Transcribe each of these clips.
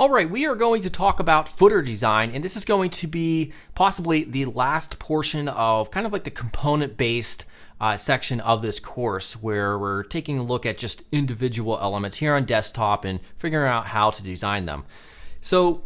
All right, we are going to talk about footer design, and this is going to be possibly the last portion of kind of like the component-based section of this course, where we're taking a look at just individual elements here on desktop and figuring out how to design them. So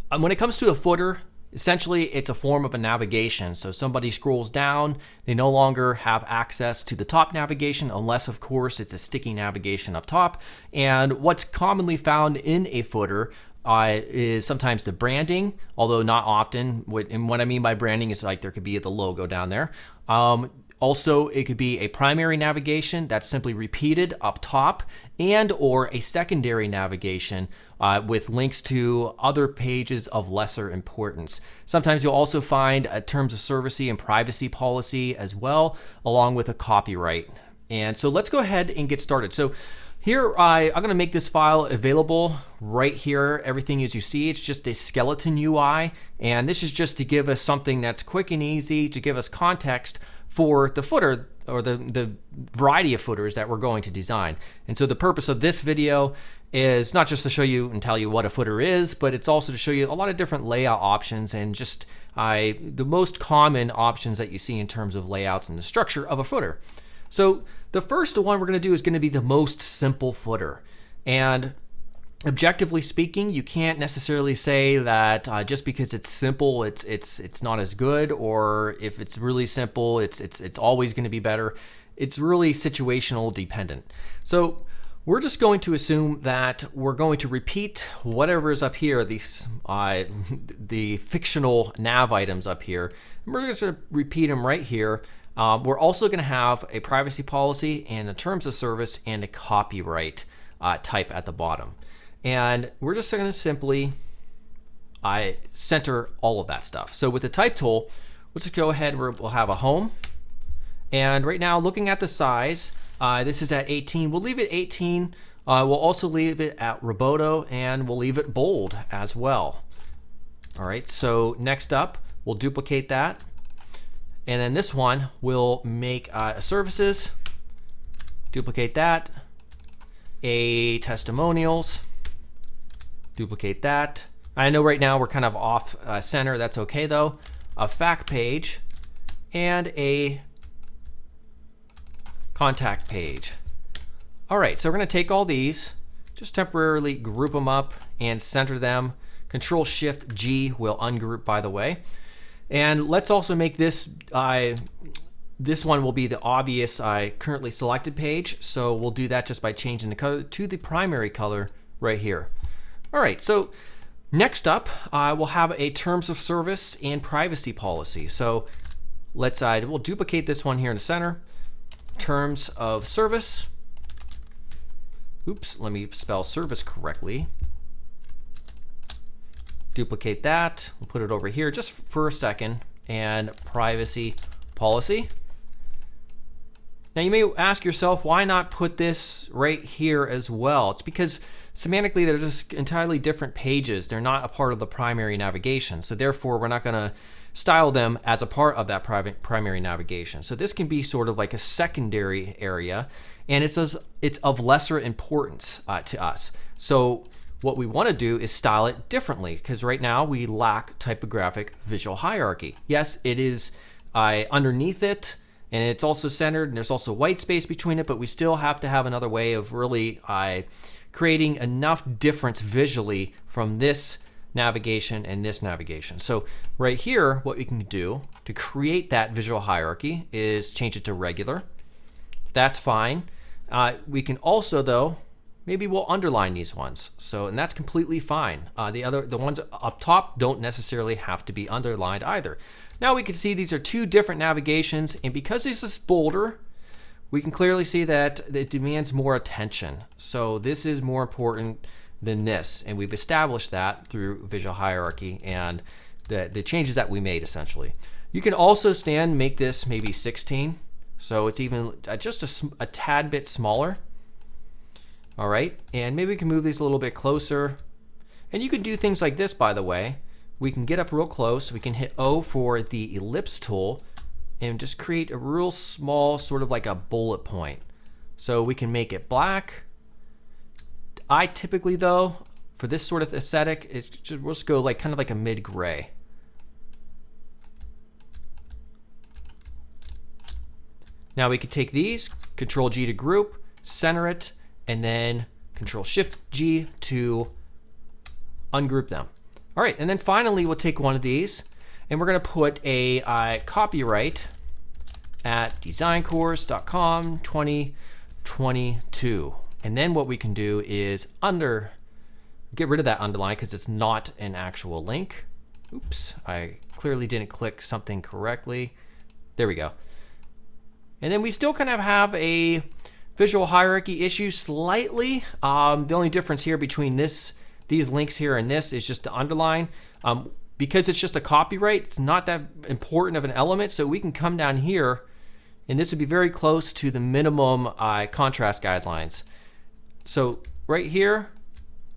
when it comes to a footer, essentially it's a form of a navigation. So somebody scrolls down, they no longer have access to the top navigation unless of course it's a sticky navigation up top. And what's commonly found in a footer is sometimes the branding, although not often. And what I mean by branding is like there could be the logo down there. Also, it could be a primary navigation that's simply repeated up top, and or a secondary navigation with links to other pages of lesser importance. Sometimes you'll also find terms of service and privacy policy as well, along with a copyright. And so let's go ahead and get started. So here, I'm going to make this file available right here. Everything as you see, it's just a skeleton UI. And this is just to give us something that's quick and easy to give us context for the footer or the variety of footers that we're going to design. And so the purpose of this video is not just to show you and tell you what a footer is, but it's also to show you a lot of different layout options and just the most common options that you see in terms of layouts and the structure of a footer. So the first one we're going to do is going to be the most simple footer. And objectively speaking, you can't necessarily say that just because it's simple, it's not as good, or if it's really simple, it's always going to be better. It's really situational dependent. So we're just going to assume that we're going to repeat whatever is up here, these the fictional nav items up here. And we're just going to repeat them right here. We're also going to have a privacy policy and a terms of service and a copyright type at the bottom. And we're just going to simply center all of that stuff. So with the type tool, let's just go ahead and we'll have a home. And right now, looking at the size, this is at 18. We'll leave it 18. We'll also leave it at Roboto, and we'll leave it bold as well. All right, so next up, we'll duplicate that. And then this one, we'll make services, duplicate that, a testimonials, duplicate that. I know right now we're kind of off center, that's okay though. A fact page and a contact page. All right, so we're gonna take all these, just temporarily group them up and center them. Control-Shift-G will ungroup, by the way. And let's also make this, this one will be the obvious currently selected page. So we'll do that just by changing the color to the primary color right here. All right, so next up, we'll have a terms of service and privacy policy. So let's, we'll duplicate this one here in the center. Terms of service. Oops, let me spell service correctly. Duplicate that, we'll put it over here just for a second, and privacy policy. Now you may ask yourself, why not put this right here as well? It's because semantically they're just entirely different pages. They're not a part of the primary navigation. So therefore we're not gonna style them as a part of that primary navigation. So this can be sort of like a secondary area, and it's of lesser importance to us. So what we want to do is style it differently, because right now we lack typographic visual hierarchy. Yes, it is underneath it, and it's also centered, and there's also white space between it, but we still have to have another way of really creating enough difference visually from this navigation and this navigation. So right here, what we can do to create that visual hierarchy is change it to regular. That's fine. We can also, though, maybe we'll underline these ones. So, and that's completely fine. The ones up top don't necessarily have to be underlined either. Now we can see these are two different navigations, and because this is bolder, we can clearly see that it demands more attention. So this is more important than this, and we've established that through visual hierarchy and the changes that we made essentially. You can also make this maybe 16, so it's even just a tad bit smaller. All right, and maybe we can move these a little bit closer. And you can do things like this, by the way. We can get up real close. We can hit O for the ellipse tool and just create a real small, sort of like a bullet point. So we can make it black. I typically, though, for this sort of aesthetic is just, we'll just go like kind of like a mid-gray. Now we could take these, Control G to group, center it, and then Control Shift G to ungroup them. All right, and then finally we'll take one of these and we're gonna put a copyright at designcourse.com 2022. And then what we can do is get rid of that underline because it's not an actual link. Oops, I clearly didn't click something correctly. There we go. And then we still kind of have a visual hierarchy issue slightly. The only difference here between these links here and this is just the underline. Because it's just a copyright, it's not that important of an element, so we can come down here and this would be very close to the minimum contrast guidelines. So right here,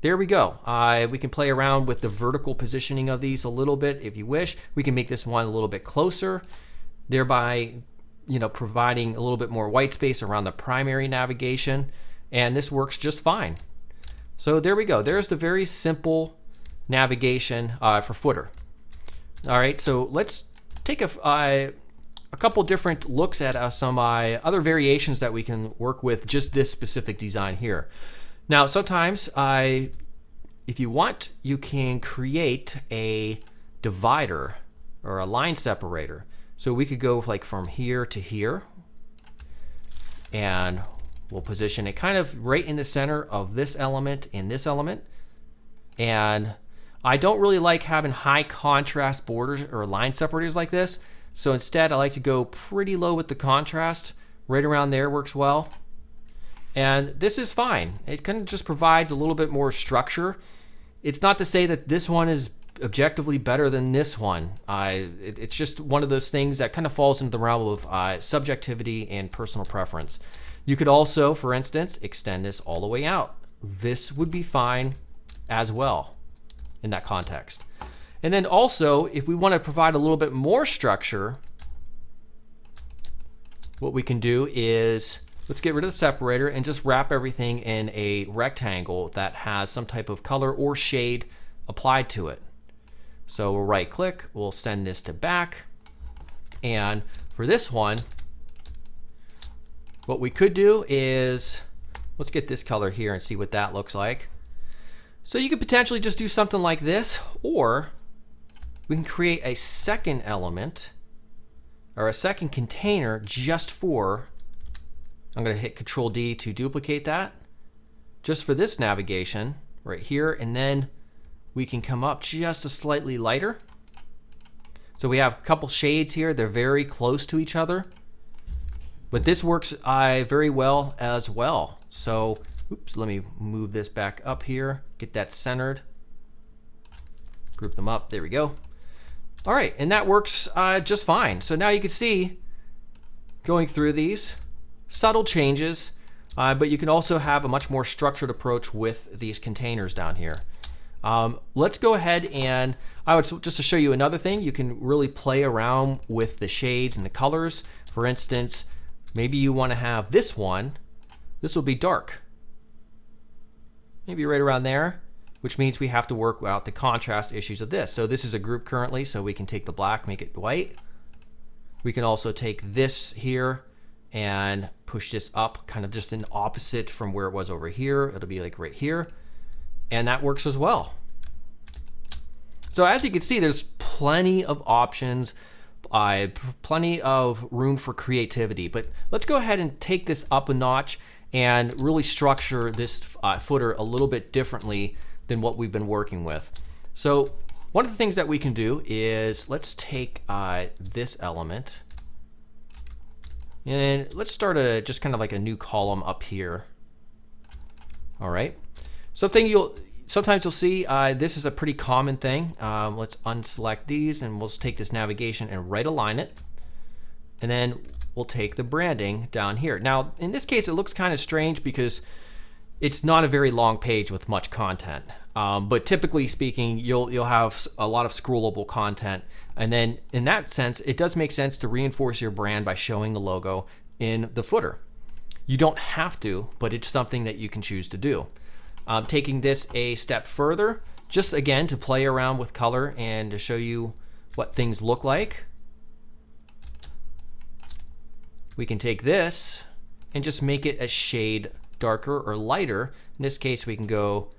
there we go. We can play around with the vertical positioning of these a little bit if you wish. We can make this one a little bit closer, thereby providing a little bit more white space around the primary navigation, and this works just fine. So there we go. There's the very simple navigation for footer. All right, so let's take a couple different looks at some other variations that we can work with just this specific design here. Now, sometimes if you want, you can create a divider or a line separator. So we could go like from here to here, and we'll position it kind of right in the center of this element and this element. And I don't really like having high contrast borders or line separators like this. So instead I like to go pretty low with the contrast. Right around there works well. And this is fine. It kind of just provides a little bit more structure. It's not to say that this one is objectively better than this one. It's just one of those things that kind of falls into the realm of subjectivity and personal preference. You could also, for instance, extend this all the way out. This would be fine as well in that context. And then also, if we want to provide a little bit more structure, what we can do is let's get rid of the separator and just wrap everything in a rectangle that has some type of color or shade applied to it. So we'll right click, we'll send this to back. And for this one, what we could do is, let's get this color here and see what that looks like. So you could potentially just do something like this, or we can create a second element or a second container just for, I'm gonna hit Control D to duplicate that, just for this navigation right here, and then we can come up just a slightly lighter. So we have a couple shades here. They're very close to each other, but this works very well as well. So, oops, let me move this back up here, get that centered, group them up, there we go. All right, and that works just fine. So now you can see, going through these, subtle changes, but you can also have a much more structured approach with these containers down here. Let's go ahead and just to show you another thing, you can really play around with the shades and the colors. For instance, maybe you want to have this one, this will be dark. Maybe right around there, which means we have to work out the contrast issues of this. So this is a group currently, so we can take the black, make it white. We can also take this here and push this up kind of just in opposite from where it was over here. It'll be like right here. And that works as well. So as you can see, there's plenty of options, plenty of room for creativity. But let's go ahead and take this up a notch and really structure this footer a little bit differently than what we've been working with. So one of the things that we can do is let's take this element and let's start just kind of like a new column up here. All right. Sometimes you'll see this is a pretty common thing. Let's unselect these and we'll just take this navigation and right align it. And then we'll take the branding down here. Now, in this case, it looks kind of strange because it's not a very long page with much content. But typically speaking, you'll have a lot of scrollable content. And then in that sense, it does make sense to reinforce your brand by showing the logo in the footer. You don't have to, but it's something that you can choose to do. Taking this a step further, just again to play around with color and to show you what things look like, we can take this and just make it a shade darker or lighter. In this case, we can go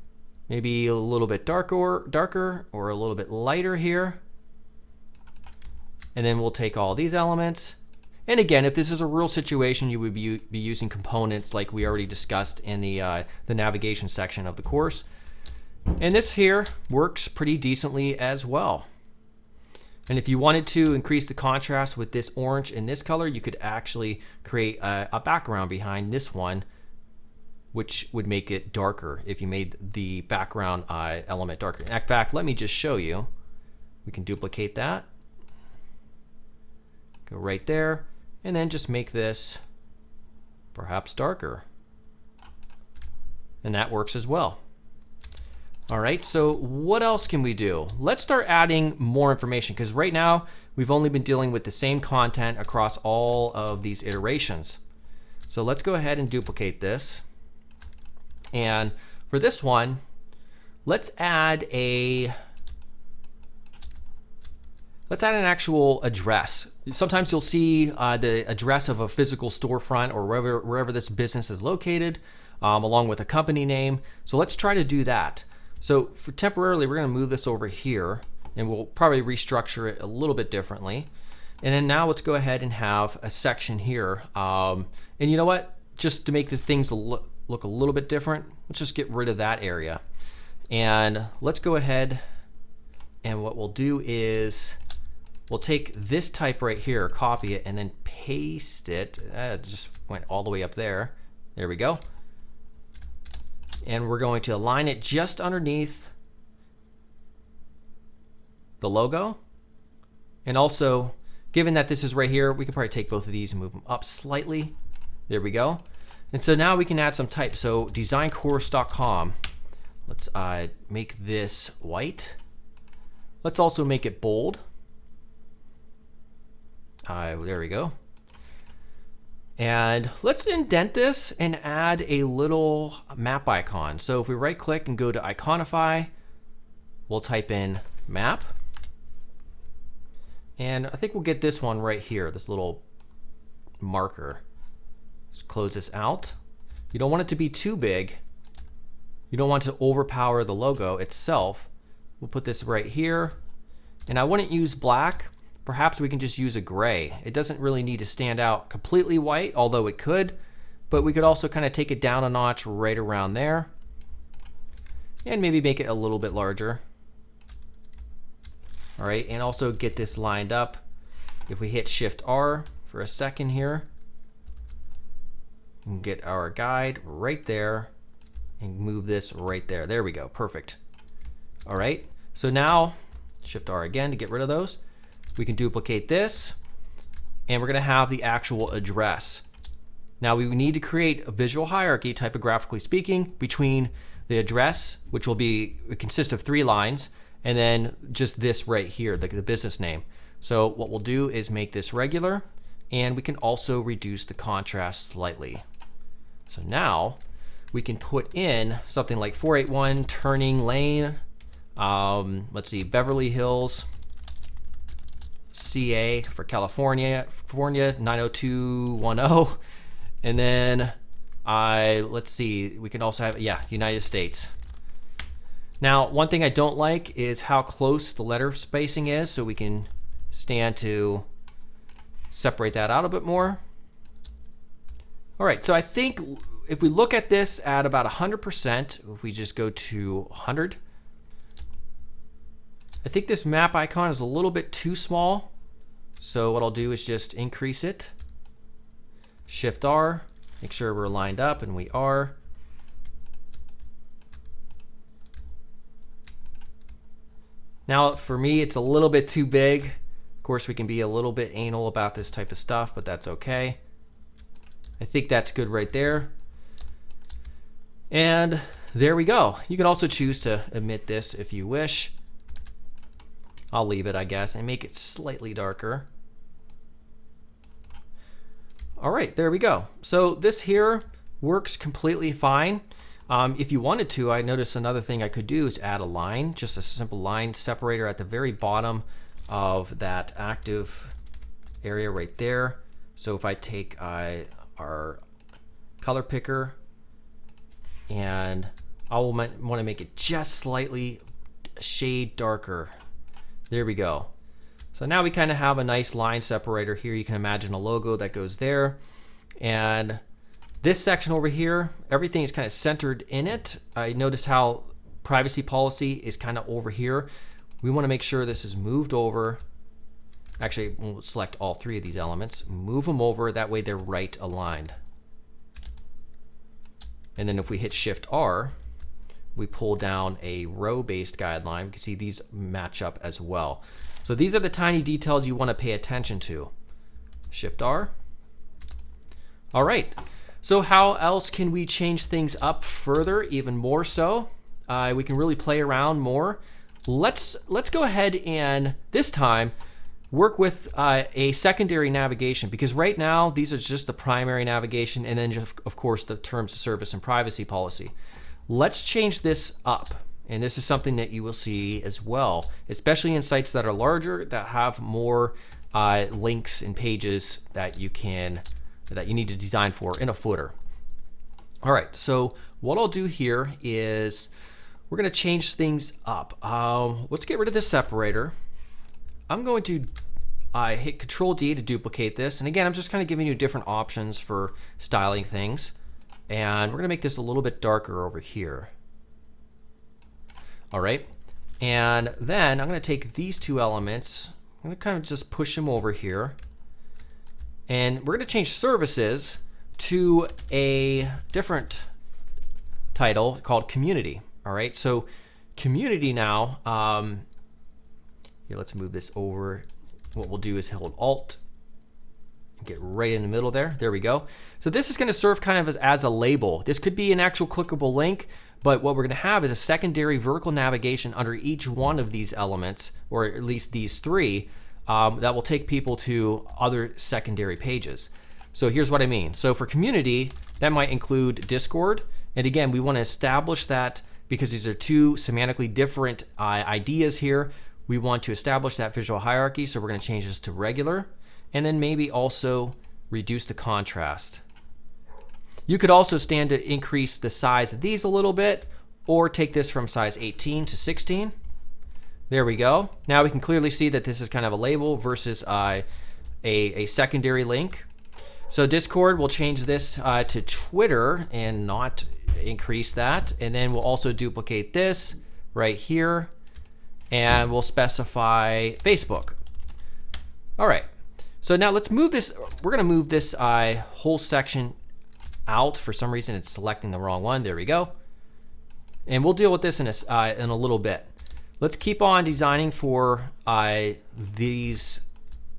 maybe a little bit darker or a little bit lighter here. And then we'll take all these elements. And again, if this is a real situation, you would be using components like we already discussed in the navigation section of the course. And this here works pretty decently as well. And if you wanted to increase the contrast with this orange in this color, you could actually create a background behind this one, which would make it darker if you made the background element darker. In fact, let me just show you. We can duplicate that. Go right there, and then just make this perhaps darker. And that works as well. All right, so what else can we do? Let's start adding more information, because right now we've only been dealing with the same content across all of these iterations. So let's go ahead and duplicate this. And for this one, let's add an actual address. Sometimes you'll see the address of a physical storefront or wherever this business is located, along with a company name. So let's try to do that. So for temporarily, we're going to move this over here, and we'll probably restructure it a little bit differently. And then now let's go ahead and have a section here. And you know what? Just to make the things look a little bit different, let's just get rid of that area. And let's go ahead, and what we'll do is we'll take this type right here, copy it, and then paste it. It just went all the way up there. There we go. And we're going to align it just underneath the logo. And also, given that this is right here, we can probably take both of these and move them up slightly. There we go. And so now we can add some type. So designcourse.com. Let's make this white. Let's also make it bold. There we go. And let's indent this and add a little map icon. So if we right click and go to Iconify, we'll type in map. And I think we'll get this one right here, this little marker. Let's close this out. You don't want it to be too big. You don't want to overpower the logo itself. We'll put this right here. And I wouldn't use black. Perhaps we can just use a gray. It doesn't really need to stand out completely white, although it could, but we could also kind of take it down a notch right around there and maybe make it a little bit larger. All right, and also get this lined up. If we hit Shift R for a second here, and get our guide right there and move this right there. There we go, perfect. All right, so now Shift R again to get rid of those. We can duplicate this, and we're going to have the actual address. Now we need to create a visual hierarchy, typographically speaking, between the address, which will consist of 3 lines, and then just this right here, the business name. So what we'll do is make this regular, and we can also reduce the contrast slightly. So now we can put in something like 481 Turning Lane. Let's see, Beverly Hills, CA for California, 90210. And then let's see, we can also have, United States. Now, one thing I don't like is how close the letter spacing is, so we can stand to separate that out a bit more. All right, so I think if we look at this at about 100%, if we just go to 100, I think this map icon is a little bit too small. So what I'll do is just increase it. Shift R, make sure we're lined up, and we are. Now for me, it's a little bit too big. Of course, we can be a little bit anal about this type of stuff, but that's okay. I think that's good right there. And there we go. You can also choose to omit this if you wish. I'll leave it, I guess, and make it slightly darker. All right, there we go. So this here works completely fine. If you wanted to, I noticed another thing I could do is add a line, just a simple line separator at the very bottom of that active area right there. So if I take our color picker and I will want to make it just slightly a shade darker. There we go. So now we kind of have a nice line separator here. You can imagine a logo that goes there. And this section over here, everything is kind of centered in it. I notice how privacy policy is kind of over here. We want to make sure this is moved over. Actually, we'll select all three of these elements, move them over, that way they're right aligned. And then if we hit Shift R, we pull down a row-based guideline. You can see these match up as well. So these are the tiny details you want to pay attention to. Shift R. All right. So how else can we change things up further, even more so? We can really play around more. Let's go ahead and this time work with a secondary navigation, because right now these are just the primary navigation and then just, of course, the terms of service and privacy policy. Let's change this up. And this is something that you will see as well, especially in sites that are larger, that have more links and pages that you need to design for in a footer. All right, so what I'll do here is we're gonna change things up. Let's get rid of this separator. I'm going to hit Control D to duplicate this. And again, I'm just kind of giving you different options for styling things. And we're gonna make this a little bit darker over here. All right, and then I'm gonna take these two elements, I'm gonna kind of just push them over here. And we're gonna change services to a different title called community. All right, so community now, here, let's move this over. What we'll do is hold Alt and get right in the middle there. There we go. So this is gonna serve kind of as a label. This could be an actual clickable link, but what we're gonna have is a secondary vertical navigation under each one of these elements, or at least these three, that will take people to other secondary pages. So here's what I mean. So for community, that might include Discord. And again, we wanna establish that because these are two semantically different ideas here. We want to establish that visual hierarchy, so we're gonna change this to regular, and then maybe also reduce the contrast. You could also stand to increase the size of these a little bit, or take this from size 18 to 16. There we go. Now we can clearly see that this is kind of a label versus a secondary link. So Discord, we'll change this to Twitter and not increase that. And then we'll also duplicate this right here, and we'll specify Facebook. All right, so now let's move this. We're gonna move this whole section out. For some reason, it's selecting the wrong one. There we go. And we'll deal with this in a little bit. Let's keep on designing for these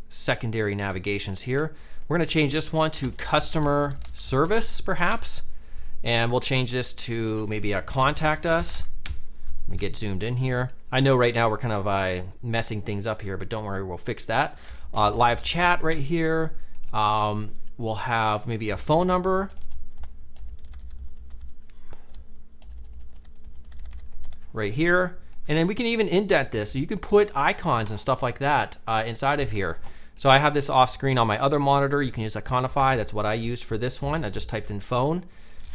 secondary navigations here. We're gonna change this one to customer service, perhaps. And we'll change this to maybe a contact us. Let me get zoomed in here. I know right now we're kind of messing things up here, but don't worry, we'll fix that. Live chat right here. We'll have maybe a phone number. Right here. And then we can even indent this. So you can put icons and stuff like that inside of here. So I have this off screen on my other monitor. You can use Iconify. That's what I used for this one. I just typed in phone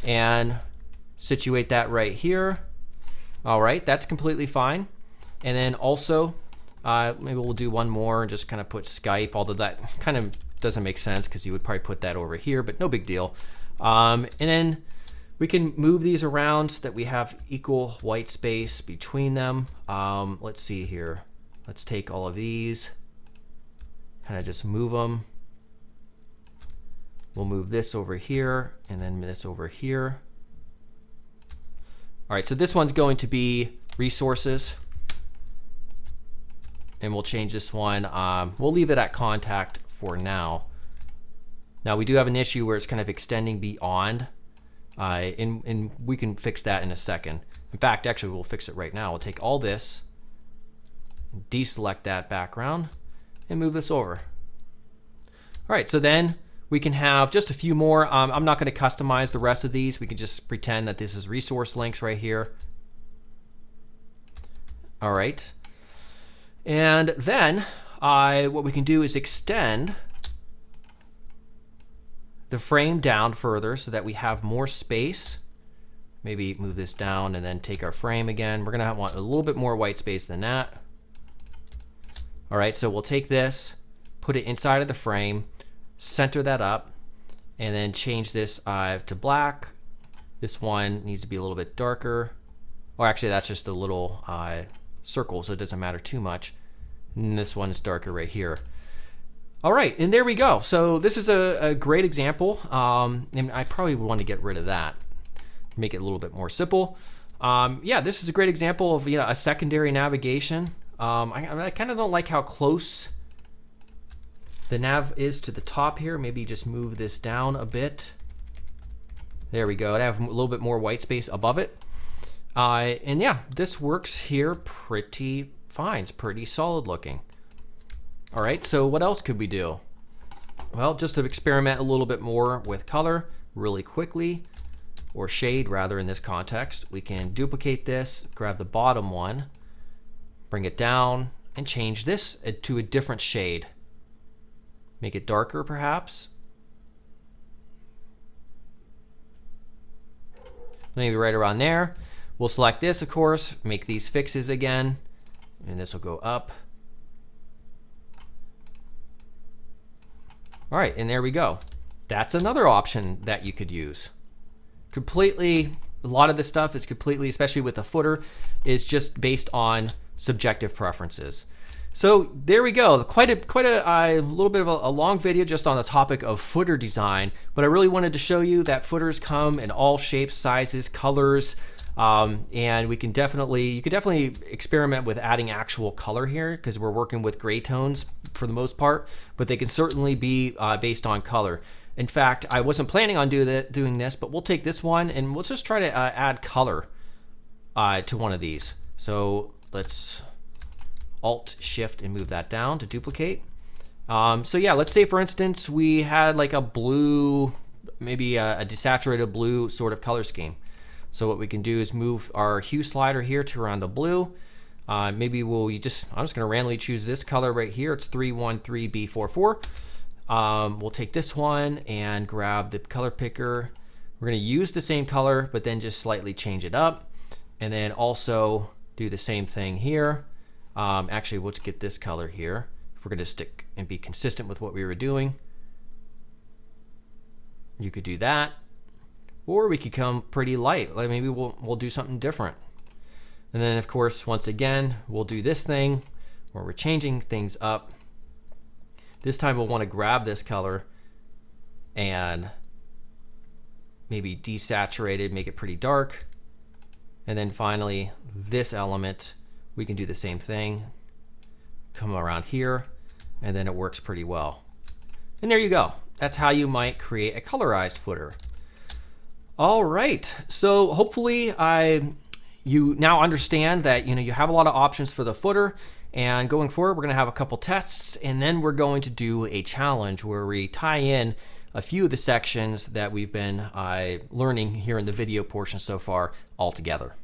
and situate that right here. All right, that's completely fine. And then also, maybe we'll do one more and just kind of put Skype, although that kind of doesn't make sense because you would probably put that over here, but no big deal. And then we can move these around so that we have equal white space between them. Let's see here. Let's take all of these, kind of just move them. We'll move this over here and then this over here. All right, so this one's going to be resources. And we'll change this one. We'll leave it at contact for now. Now we do have an issue where it's kind of extending beyond. And we can fix that in a second. In fact, actually we'll fix it right now. We'll take all this, deselect that background, and move this over. All right, so then We can have just a few more. I'm not going to customize the rest of these. We can just pretend that this is resource links right here. All right. And then what we can do is extend the frame down further so that we have more space. Maybe move this down and then take our frame again. We're going to want a little bit more white space than that. All right, so we'll take this, put it inside of the frame, center that up, and then change this to black. This one needs to be a little bit darker. Or actually, that's just a little circle, so it doesn't matter too much. And this one is darker right here. All right, and there we go. So this is a great example, and I probably would want to get rid of that, make it a little bit more simple. Yeah, this is a great example of a secondary navigation. I kind of don't like how close the nav is to the top here. Maybe just move this down a bit. There we go. I have a little bit more white space above it. And yeah, this works here pretty fine. It's pretty solid looking. All right, so what else could we do? Well, just to experiment a little bit more with color really quickly, or shade rather in this context, we can duplicate this, grab the bottom one, bring it down, and change this to a different shade. Make it darker perhaps. Maybe right around there. We'll select this, of course, make these fixes again, and this will go up. All right, and there we go. That's another option that you could use. Completely, a lot of this stuff is completely, especially with the footer, is just based on subjective preferences. So there we go. Quite a little bit of a long video just on the topic of footer design, but I really wanted to show you that footers come in all shapes, sizes, colors, and you could definitely experiment with adding actual color here because we're working with gray tones for the most part, but they can certainly be based on color. In fact, I wasn't planning on doing this, but we'll take this one and let's just try to add color to one of these. So let's Alt Shift and move that down to duplicate. So yeah, let's say for instance we had like a blue, maybe a desaturated blue sort of color scheme. So what we can do is move our hue slider here to around the blue. Maybe I'm just gonna randomly choose this color right here. It's 313B44. We'll take this one and grab the color picker. We're gonna use the same color, but then just slightly change it up. And then also do the same thing here. Actually, let's get this color here. If we're gonna stick and be consistent with what we were doing. You could do that. Or we could come pretty light. Like maybe we'll do something different. And then of course, once again, we'll do this thing where we're changing things up. This time we'll want to grab this color and maybe desaturate it, make it pretty dark. And then finally, this element, we can do the same thing. Come around here, and then it works pretty well. And there you go. That's how you might create a colorized footer. All right, so hopefully you now understand that you have a lot of options for the footer, and going forward we're going to have a couple tests, and then we're going to do a challenge where we tie in a few of the sections that we've been learning here in the video portion so far all together.